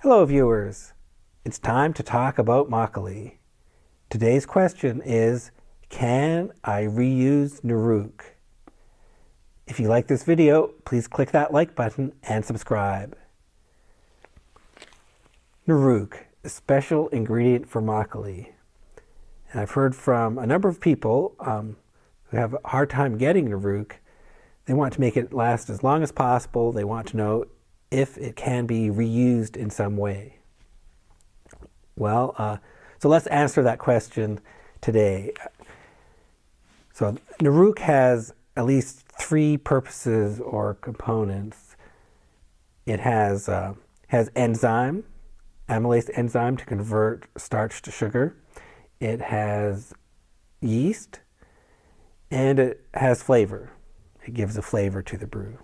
Hello viewers, it's time to talk about Makgeolli. Today's question is, can I reuse Nuruk? If you like this video, please click that like button and subscribe. Nuruk, a special ingredient for Makgeolli. And I've heard from a number of people who have a hard time getting Nuruk. They want to make it last as long as possible. They want to know if it can be reused in some way. Well, so let's answer that question today. So Nuruk has at least three purposes or components. It has enzyme, amylase enzyme to convert starch to sugar. It has yeast, and it has flavor. It gives a flavor to the brew.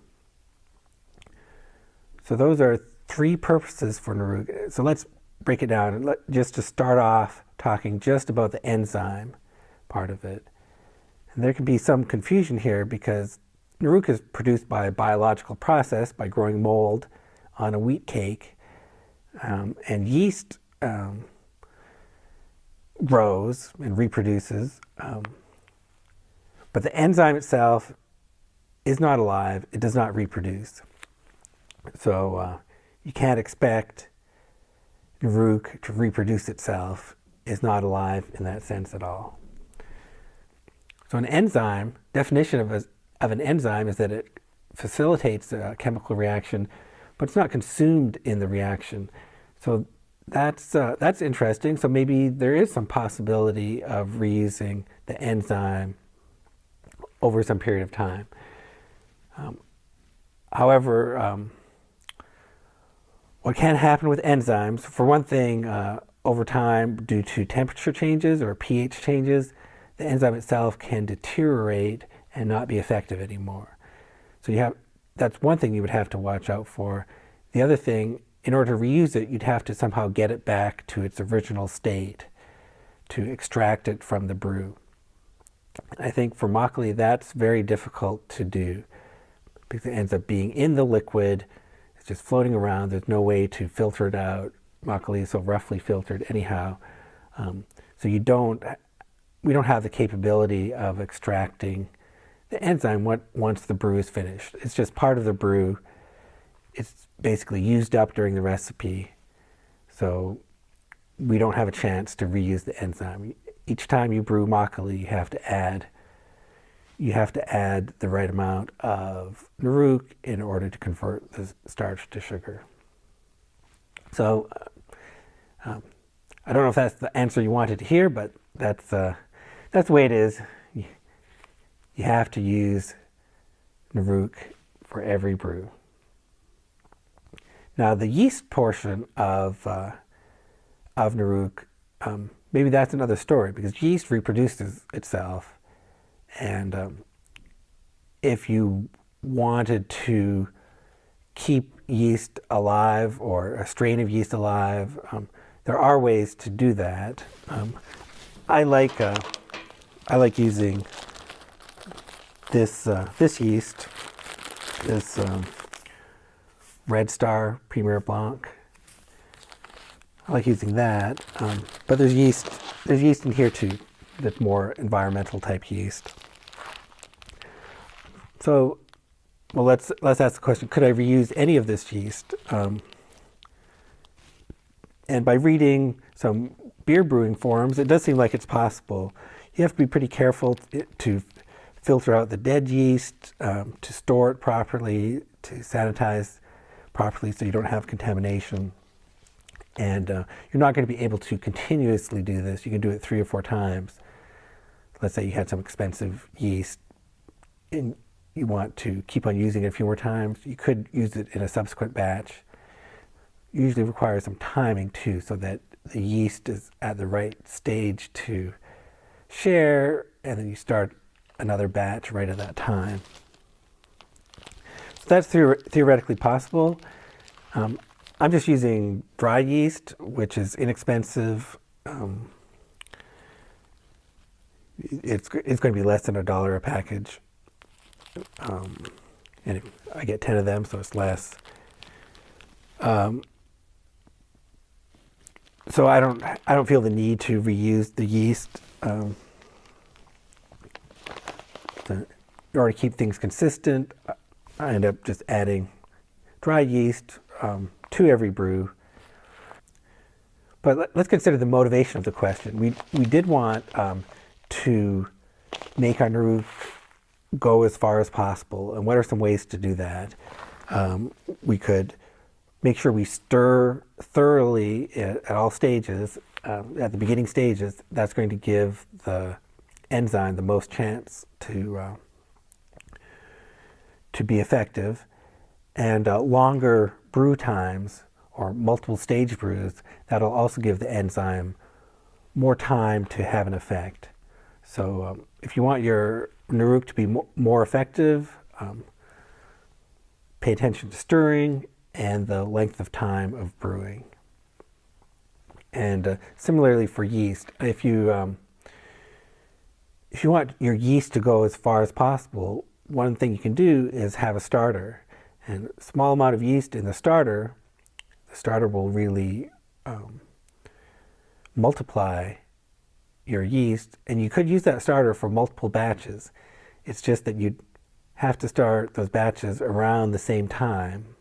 So those are three purposes for Nuruk. So let's break it down. Just to start off talking just about the enzyme part of it. And there can be some confusion here because Nuruk is produced by a biological process by growing mold on a wheat cake. And yeast grows and reproduces. But the enzyme itself is not alive. It does not reproduce. So you can't expect Nuruk to reproduce itself. It's not alive in that sense at all. So an enzyme, definition of an enzyme is that it facilitates a chemical reaction, but it's not consumed in the reaction. So that's interesting. So maybe there is some possibility of reusing the enzyme over some period of time. However, what can happen with enzymes, for one thing, over time, due to temperature changes or pH changes, the enzyme itself can deteriorate and not be effective anymore. So that's one thing you would have to watch out for. The other thing, in order to reuse it, you'd have to somehow get it back to its original state to extract it from the brew. I think for Makgeolli, that's very difficult to do because it ends up being in the liquid. It's just floating around. There's no way to filter it out. Makgeolli is so roughly filtered anyhow. So we don't have the capability of extracting the enzyme once the brew is finished. It's just part of the brew. It's basically used up during the recipe. So we don't have a chance to reuse the enzyme. Each time you brew Makgeolli, you have to add the right amount of Nuruk in order to convert the starch to sugar. So I don't know if that's the answer you wanted to hear, but that's the way it is. You have to use Nuruk for every brew. Now the yeast portion of Nuruk, maybe that's another story because yeast reproduces itself. And if you wanted to keep yeast alive or a strain of yeast alive, there are ways to do that. I like using this yeast, this Red Star Premier Blanc. I like using that, but there's yeast in here too. That's more environmental type yeast. So, well, let's ask the question: could I reuse any of this yeast? And by reading some beer brewing forums, it does seem like it's possible. You have to be pretty careful to filter out the dead yeast, to store it properly, to sanitize properly, so you don't have contamination. And you're not going to be able to continuously do this. You can do it 3 or 4 times. Let's say you had some expensive yeast and you want to keep on using it a few more times. You could use it in a subsequent batch. Usually requires some timing too, so that the yeast is at the right stage to share, and then you start another batch right at that time. So that's theoretically possible. I'm just using dry yeast, which is inexpensive. It's going to be less than $1 a package. And I get 10 of them, so it's less. So I don't feel the need to reuse the yeast. In order to keep things consistent, I end up just adding dry yeast to every brew. But let's consider the motivation of the question. We did want to make our Nuruk go as far as possible. And what are some ways to do that? We could make sure we stir thoroughly at all stages, at the beginning stages. That's going to give the enzyme the most chance to be effective. And longer brew times or multiple stage brews, that'll also give the enzyme more time to have an effect. So if you want your Nuruk to be more effective, pay attention to stirring and the length of time of brewing. And similarly for yeast, if you want your yeast to go as far as possible, one thing you can do is have a starter. And a small amount of yeast in the starter will really multiply your yeast. And you could use that starter for multiple batches. It's just that you'd have to start those batches around the same time,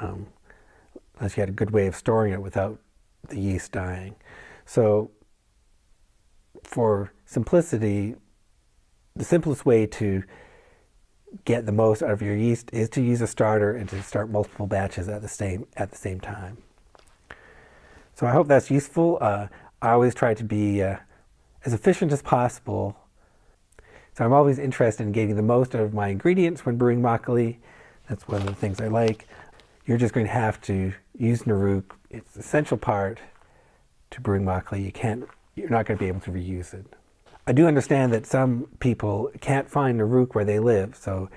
unless you had a good way of storing it without the yeast dying. So for simplicity, the simplest way to get the most out of your yeast is to use a starter and to start multiple batches at the same time. So I hope that's useful. I always try to be as efficient as possible. So I'm always interested in getting the most out of my ingredients when brewing makgeolli. That's one of the things I like. You're just going to have to use Nuruk. It's an essential part to brewing makgeolli. You're not going to be able to reuse it. I do understand that some people can't find Nuruk where they live, so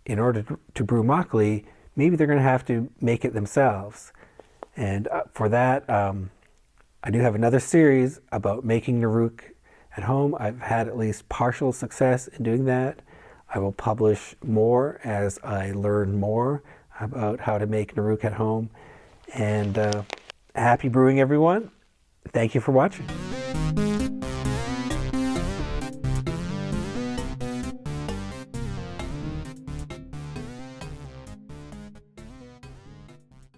in order to brew makgeolli, maybe they're going to have to make it themselves. And for that, I do have another series about making Nuruk at home. I've had at least partial success in doing that. I will publish more as I learn more about how to make Nuruk at home. And happy brewing, everyone. Thank you for watching.